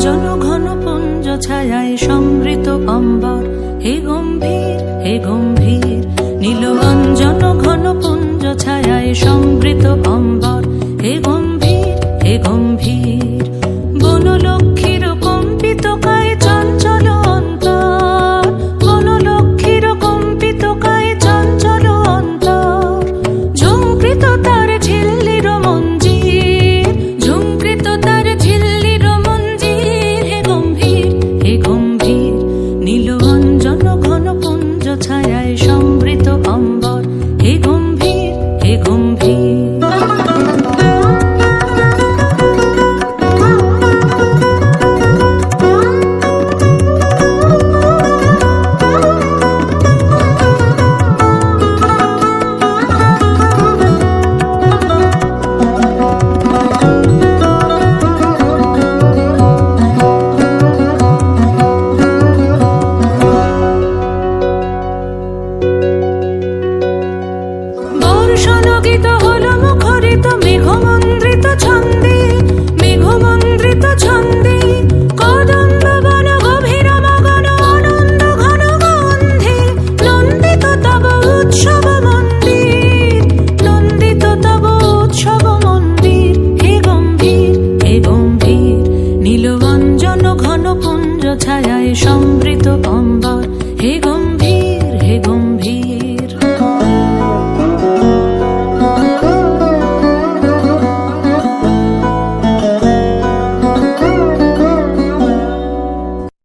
অঞ্জন ঘন পুঞ্জ ছায়ায় সমৃত অম্বর, হে গম্ভীর হে গম্ভীর। নীল অঞ্জন ঘন পুঞ্জ ছায়ায় সমৃত অম্বর, হে গম্ভীর হে গম্ভীর। বনলক্ষ্মীর কম্পিত কায় চঞ্চল অন্তর, বনলক্ষ্মীর কম্পিত কায় চঞ্চল অন্তর। ঝুঙ্কৃত তার ঝিল্লির মঞ্জির, ঝুঙ্কৃত তার ঝিল্লির মঞ্জির, হে গম্ভীর হে গম্ভীর। নীল অঞ্জন ঘন পুঞ্জ ছায়ায় সমৃত অম্বর, হে গম্ভীর হে গম্ভীর। বর্ষণগীত হল মুখরিত মেঘমন্দ্রিত ছন্দ,